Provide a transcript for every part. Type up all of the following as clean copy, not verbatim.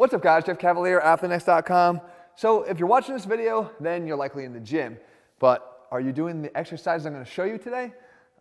What's up guys, Jeff Cavalier, ATHLEAN-X.com. So if you're watching this video, then you're likely in the gym. But are you doing the exercises I'm going to show you today?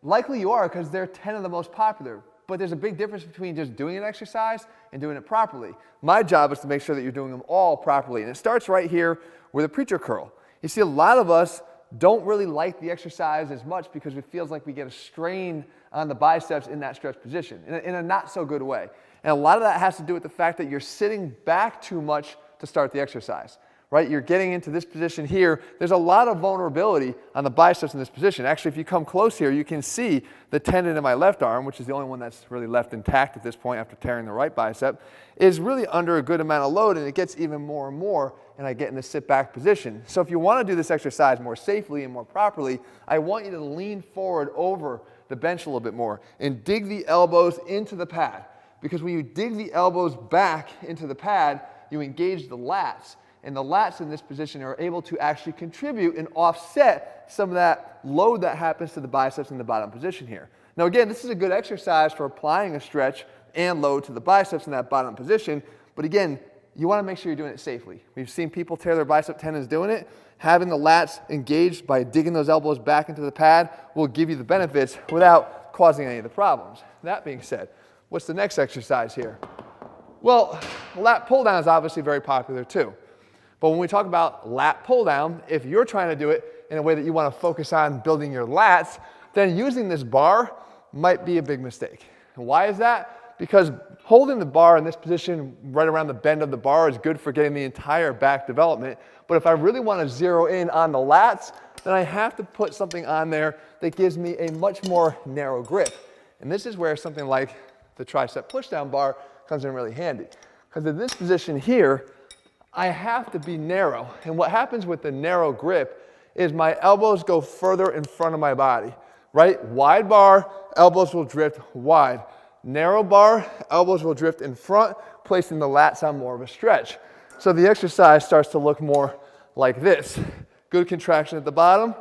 Likely you are, because they're 10 of the most popular. But there's a big difference between just doing an exercise and doing it properly. My job is to make sure that you're doing them all properly. And it starts right here with a preacher curl. You see, a lot of us don't really like the exercise as much because it feels like we get a strain on the biceps in that stretch position, in a not so good way. And a lot of that has to do with the fact that you're sitting back too much to start the exercise, right? You're getting into this position here. There's a lot of vulnerability on the biceps in this position. Actually, if you come close here, you can see the tendon in my left arm, which is the only one that's really left intact at this point after tearing the right bicep, is really under a good amount of load, and it gets even more and more, and I get in the sit back position. So if you want to do this exercise more safely and more properly, I want you to lean forward over the bench a little bit more and dig the elbows into the pad. Because when you dig the elbows back into the pad, you engage the lats. And the lats in this position are able to actually contribute and offset some of that load that happens to the biceps in the bottom position here. Now again, this is a good exercise for applying a stretch and load to the biceps in that bottom position. But again, you want to make sure you're doing it safely. We've seen people tear their bicep tendons doing it. Having the lats engaged by digging those elbows back into the pad will give you the benefits without causing any of the problems. That being said, what's the next exercise here? Well, lat pull down is obviously very popular too. But when we talk about lat pull down, if you're trying to do it in a way that you want to focus on building your lats, then using this bar might be a big mistake. And why is that? Because holding the bar in this position right around the bend of the bar is good for getting the entire back development. But if I really want to zero in on the lats, then I have to put something on there that gives me a much more narrow grip. And this is where something like the tricep pushdown bar comes in really handy. Because in this position here, I have to be narrow. And what happens with the narrow grip is my elbows go further in front of my body, right? Wide bar, elbows will drift wide. Narrow bar, elbows will drift in front, placing the lats on more of a stretch. So the exercise starts to look more like this. Good contraction at the bottom,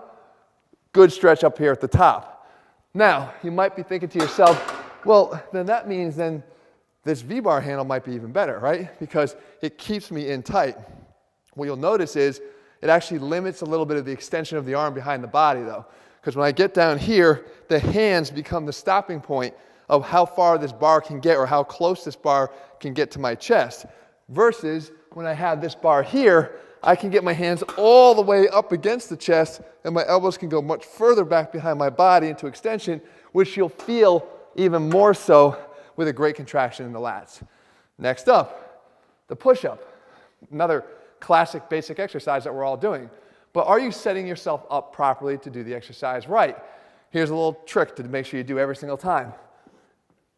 good stretch up here at the top. Now, you might be thinking to yourself, well, then that means then this V-bar handle might be even better, right? Because it keeps me in tight. What you'll notice is it actually limits a little bit of the extension of the arm behind the body though. Because when I get down here, the hands become the stopping point of how far this bar can get or how close this bar can get to my chest. Versus when I have this bar here, I can get my hands all the way up against the chest and my elbows can go much further back behind my body into extension, which you'll feel even more so with a great contraction in the lats. Next up, the push-up. Another classic basic exercise that we're all doing. But are you setting yourself up properly to do the exercise right? Here's a little trick to make sure you do every single time.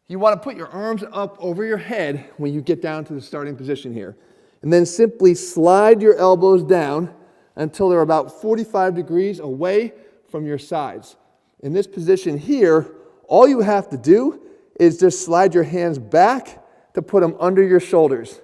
You want to put your arms up over your head when you get down to the starting position here. And then simply slide your elbows down until they're about 45 degrees away from your sides. In this position here, all you have to do is just slide your hands back to put them under your shoulders.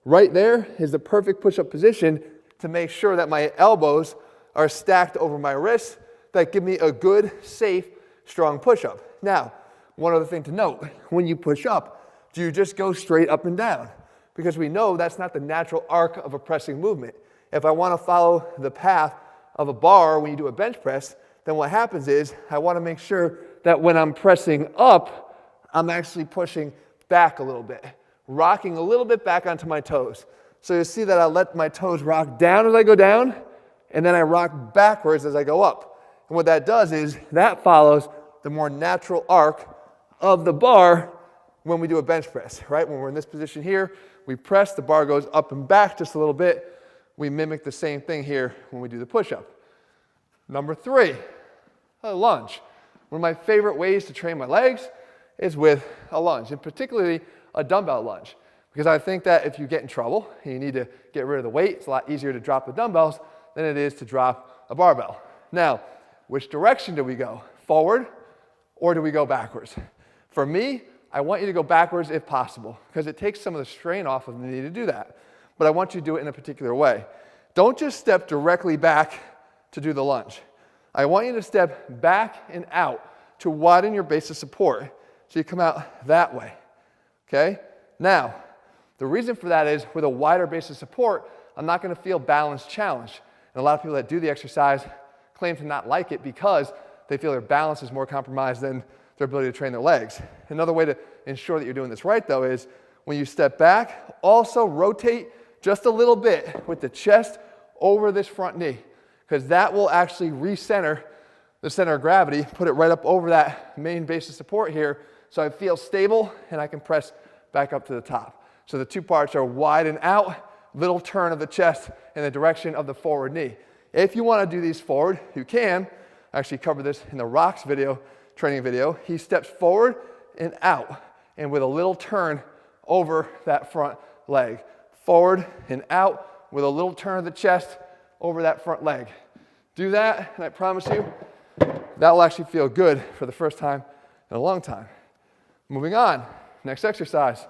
Right there is the perfect push-up position to make sure that my elbows are stacked over my wrists that give me a good, safe, strong push-up. Now, one other thing to note, when you push up, do you just go straight up and down? Because we know that's not the natural arc of a pressing movement. If I want to follow the path of a bar when you do a bench press, then what happens is I want to make sure that when I'm pressing up, I'm actually pushing back a little bit, rocking a little bit back onto my toes. So you see that I let my toes rock down as I go down, and then I rock backwards as I go up. And what that does is that follows the more natural arc of the bar when we do a bench press, right? When we're in this position here, we press, the bar goes up and back just a little bit. We mimic the same thing here when we do the push-up. Number 3, a lunge. One of my favorite ways to train my legs is with a lunge, and particularly a dumbbell lunge. Because I think that if you get in trouble and you need to get rid of the weight, it's a lot easier to drop the dumbbells than it is to drop a barbell. Now, which direction do we go? Forward or do we go backwards? For me, I want you to go backwards if possible, because it takes some of the strain off of the knee to do that. But I want you to do it in a particular way. Don't just step directly back to do the lunge. I want you to step back and out to widen your base of support. So you come out that way, okay? Now, The reason for that is with a wider base of support, I'm not going to feel balance challenged. And a lot of people that do the exercise claim to not like it because they feel their balance is more compromised than their ability to train their legs. Another way to ensure that you're doing this right, though, is when you step back, also rotate just a little bit with the chest over this front knee, because that will actually recenter the center of gravity, put it right up over that main base of support here, so I feel stable and I can press back up to the top. So the two parts are wide and out, little turn of the chest in the direction of the forward knee. If you want to do these forward, you can. I actually covered this in the Rocks video, training video. He steps forward and out, and with a little turn over that front leg. Forward and out with a little turn of the chest over that front leg. Do that, and I promise you, that will actually feel good for the first time in a long time. Moving on, next exercise,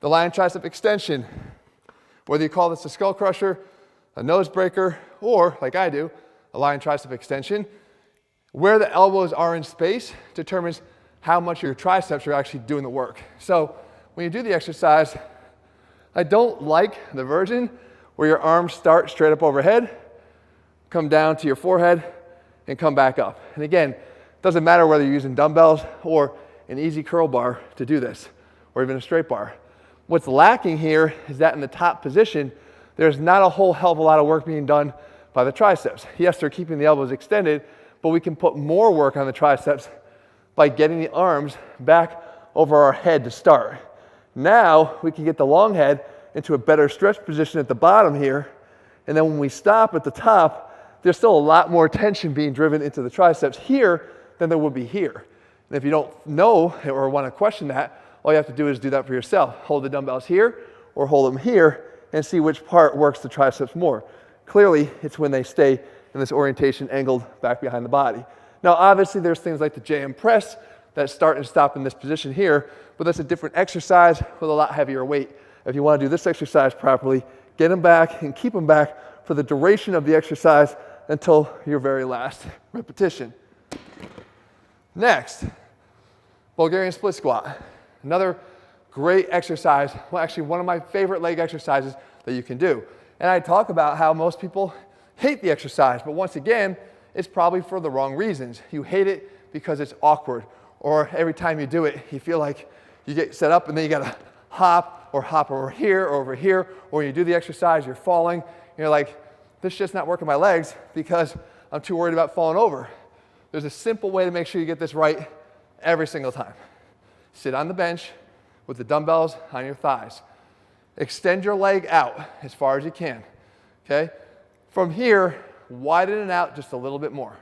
the lying tricep extension. Whether you call this a skull crusher, a nose breaker, or, like I do, a lying tricep extension, where the elbows are in space determines how much your triceps are actually doing the work. So when you do the exercise, I don't like the version where your arms start straight up overhead, come down to your forehead, and come back up. And again, it doesn't matter whether you're using dumbbells or an easy curl bar to do this, or even a straight bar. What's lacking here is that in the top position, there's not a whole hell of a lot of work being done by the triceps. Yes, they're keeping the elbows extended, but we can put more work on the triceps by getting the arms back over our head to start. Now we can get the long head into a better stretch position at the bottom here, and then when we stop at the top, there's still a lot more tension being driven into the triceps here than there would be here. And if you don't know or want to question that, all you have to do is do that for yourself. Hold the dumbbells here or hold them here and see which part works the triceps more. Clearly, it's when they stay in this orientation angled back behind the body. Now, obviously, there's things like the JM press that start and stop in this position here, but that's a different exercise with a lot heavier weight. If you want to do this exercise properly, get them back and keep them back for the duration of the exercise until your very last repetition. Next, Bulgarian split squat. Another great exercise, well, actually one of my favorite leg exercises that you can do. And I talk about how most people hate the exercise, but once again, it's probably for the wrong reasons. You hate it because it's awkward, or every time you do it, you feel like you get set up and then you gotta hop over here, or you do the exercise, you're falling, and you're like, this is just not working my legs because I'm too worried about falling over. There's a simple way to make sure you get this right every single time. Sit on the bench with the dumbbells on your thighs. Extend your leg out as far as you can, okay? From here, widen it out just a little bit more.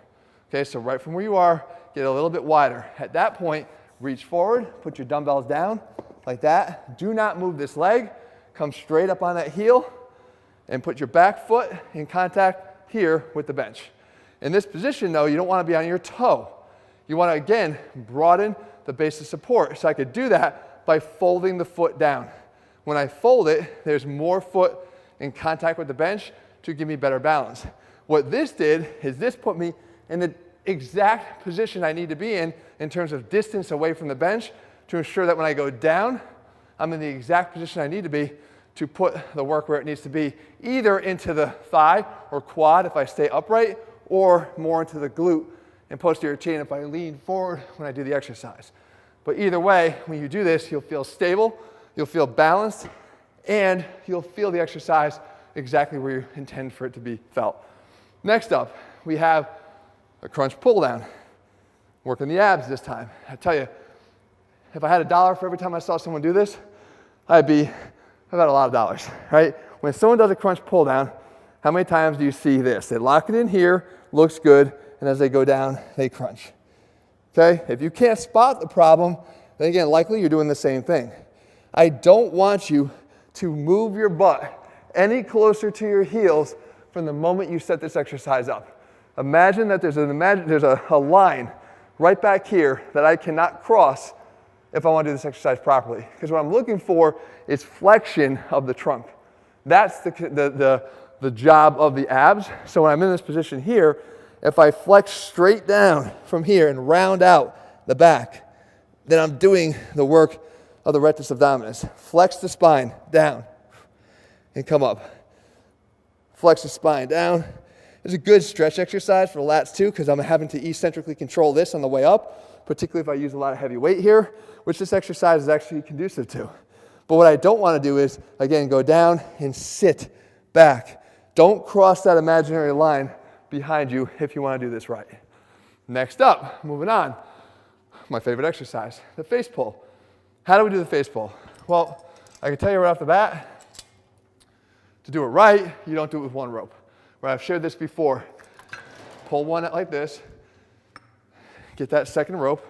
Okay, so right from where you are, get a little bit wider. At that point, reach forward, put your dumbbells down like that. Do not move this leg. Come straight up on that heel and put your back foot in contact here with the bench. In this position, though, you don't want to be on your toe. You want to, again, broaden the base of support. So I could do that by folding the foot down. When I fold it, there's more foot in contact with the bench to give me better balance. What this did is this put me in the exact position I need to be in terms of distance away from the bench to ensure that when I go down, I'm in the exact position I need to be to put the work where it needs to be, either into the thigh or quad if I stay upright, or more into the glute and posterior chain if I lean forward when I do the exercise. But either way, when you do this, you'll feel stable, you'll feel balanced, and you'll feel the exercise exactly where you intend for it to be felt. Next up, we have a crunch pull down. Working the abs this time. I tell you, if I had $1 for every time I saw someone do this, I've got a lot of dollars, right? When someone does a crunch pull down, how many times do you see this? They lock it in here, looks good, and as they go down, they crunch. Okay? If you can't spot the problem, then again, likely you're doing the same thing. I don't want you to move your butt any closer to your heels from the moment you set this exercise up. Imagine that there's a line right back here that I cannot cross if I want to do this exercise properly. Because what I'm looking for is flexion of the trunk. That's the job of the abs. So when I'm in this position here, if I flex straight down from here and round out the back, then I'm doing the work of the rectus abdominis. Flex the spine down and come up. Flex the spine down. It's a good stretch exercise for the lats too, because I'm having to eccentrically control this on the way up, particularly if I use a lot of heavy weight here, which this exercise is actually conducive to. But what I don't want to do is, again, go down and sit back. Don't cross that imaginary line behind you if you want to do this right. Next up, moving on, my favorite exercise, the face pull. How do we do the face pull? Well, I can tell you right off the bat, to do it right, you don't do it with one rope. Right, I've shared this before. Pull one like this, get that second rope,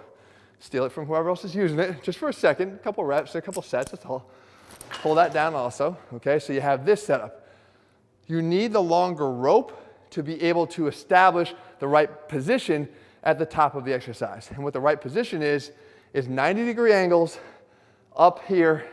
steal it from whoever else is using it, just for a second, a couple reps, a couple sets, that's all. Pull that down also, okay? So you have this setup. You need the longer rope to be able to establish the right position at the top of the exercise. And what the right position is 90-degree angles up here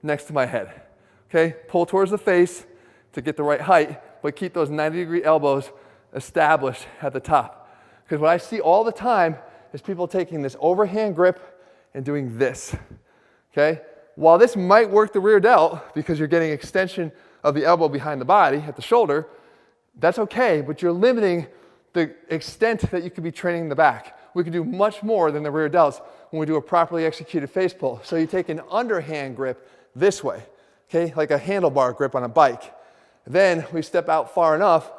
next to my head, okay? Pull towards the face to get the right height, but keep those 90-degree elbows established at the top. Because what I see all the time is people taking this overhand grip and doing this, okay? While this might work the rear delt because you're getting extension of the elbow behind the body at the shoulder, that's okay, but you're limiting the extent that you could be training the back. We can do much more than the rear delts when we do a properly executed face pull. So you take an underhand grip this way, okay, like a handlebar grip on a bike. Then we step out far enough,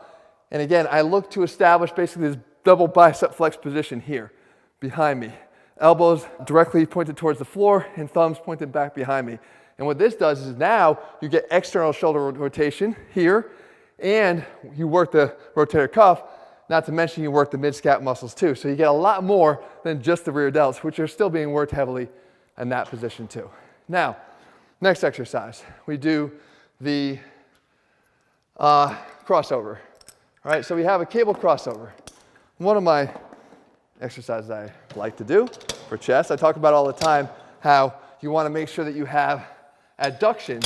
and again, I look to establish basically this double bicep flex position here behind me. Elbows directly pointed towards the floor and thumbs pointed back behind me. And what this does is now you get external shoulder rotation here, and you work the rotator cuff, not to mention you work the mid-scap muscles too. So you get a lot more than just the rear delts, which are still being worked heavily in that position too. Now, next exercise, we do the crossover. All right, so we have a cable crossover. One of my exercises I like to do for chest, I talk about all the time how you want to make sure that you have adduction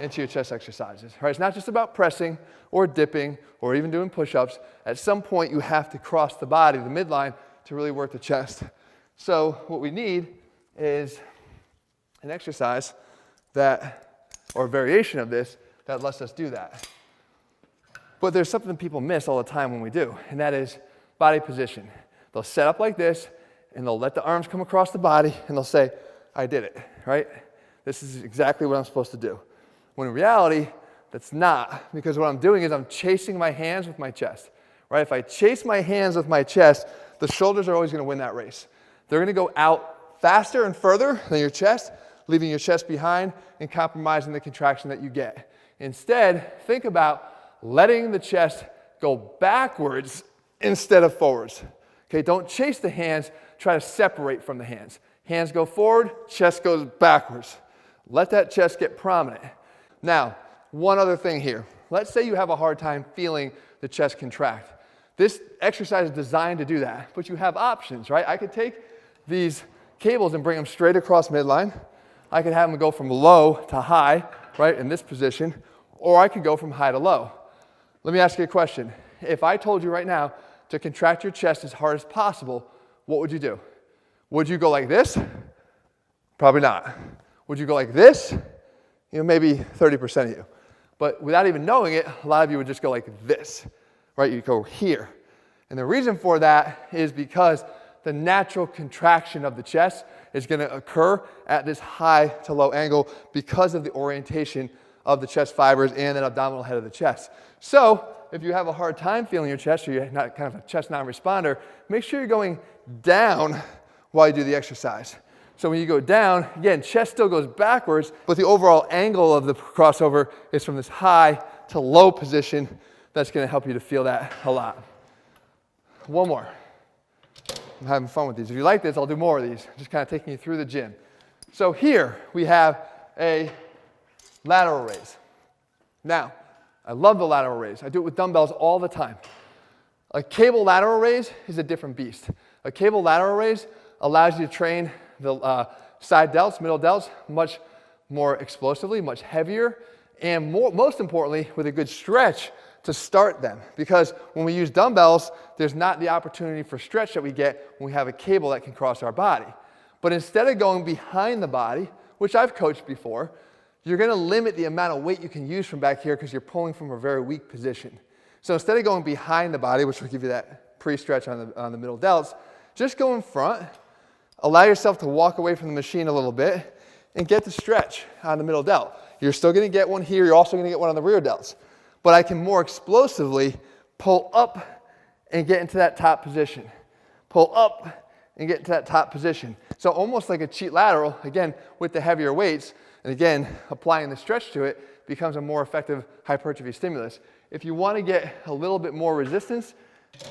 into your chest exercises. Right? It's not just about pressing or dipping or even doing push-ups. At some point, you have to cross the body, the midline, to really work the chest. So what we need is an exercise that, or a variation of this, that lets us do that. But there's something people miss all the time when we do, and that is body position. They'll set up like this, and they'll let the arms come across the body, and they'll say, I did it, right? This is exactly what I'm supposed to do. When in reality, that's not, because what I'm doing is I'm chasing my hands with my chest, right? If I chase my hands with my chest, the shoulders are always going to win that race. They're going to go out faster and further than your chest, leaving your chest behind and compromising the contraction that you get. Instead, think about letting the chest go backwards instead of forwards. Okay, don't chase the hands, try to separate from the hands. Hands go forward, chest goes backwards. Let that chest get prominent. Now, one other thing here. Let's say you have a hard time feeling the chest contract. This exercise is designed to do that, but you have options, right? I could take these cables and bring them straight across midline. I could have them go from low to high, right, in this position, or I could go from high to low. Let me ask you a question. If I told you right now to contract your chest as hard as possible, what would you do? Would you go like this? Probably not. Would you go like this? You know, maybe 30% of you. But without even knowing it, a lot of you would just go like this, right? You go here. And the reason for that is because the natural contraction of the chest is going to occur at this high to low angle because of the orientation of the chest fibers and that abdominal head of the chest. So if you have a hard time feeling your chest, or you're not kind of a chest non-responder, make sure you're going down while you do the exercise. So when you go down, again, chest still goes backwards, but the overall angle of the crossover is from this high to low position. That's going to help you to feel that a lot. One more. I'm having fun with these. If you like this, I'll do more of these. Just kind of taking you through the gym. So here we have a lateral raise. Now, I love the lateral raise. I do it with dumbbells all the time. A cable lateral raise is a different beast. A cable lateral raise allows you to train the side delts, middle delts, much more explosively, much heavier, and most importantly, with a good stretch to start them. Because when we use dumbbells, there's not the opportunity for stretch that we get when we have a cable that can cross our body. But instead of going behind the body, which I've coached before, you're going to limit the amount of weight you can use from back here because you're pulling from a very weak position. So instead of going behind the body, which will give you that pre-stretch on the middle delts, just go in front, allow yourself to walk away from the machine a little bit, and get the stretch on the middle delt. You're still going to get one here, you're also going to get one on the rear delts. But I can more explosively pull up and get into that top position. Pull up and get into that top position. So almost like a cheat lateral, again, with the heavier weights, and again, applying the stretch to it becomes a more effective hypertrophy stimulus. If you want to get a little bit more resistance,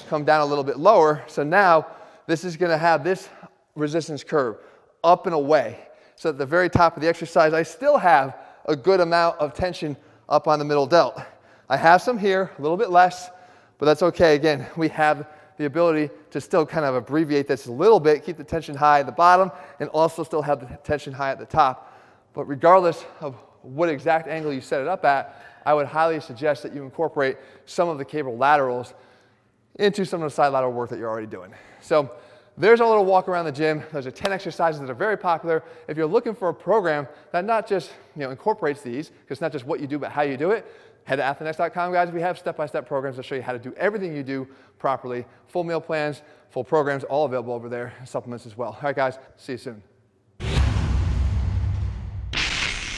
come down a little bit lower. So now this is going to have this resistance curve up and away. So at the very top of the exercise, I still have a good amount of tension up on the middle delt. I have some here, a little bit less, but that's okay. Again, we have the ability to still kind of abbreviate this a little bit, keep the tension high at the bottom, and also still have the tension high at the top. But regardless of what exact angle you set it up at, I would highly suggest that you incorporate some of the cable laterals into some of the side lateral work that you're already doing. So there's a little walk around the gym. Those are 10 exercises that are very popular. If you're looking for a program that not just incorporates these, because it's not just what you do, but how you do it, head to ATHLEAN-X.com, guys. We have step-by-step programs that show you how to do everything you do properly. Full meal plans, full programs, all available over there, supplements as well. All right, guys, see you soon.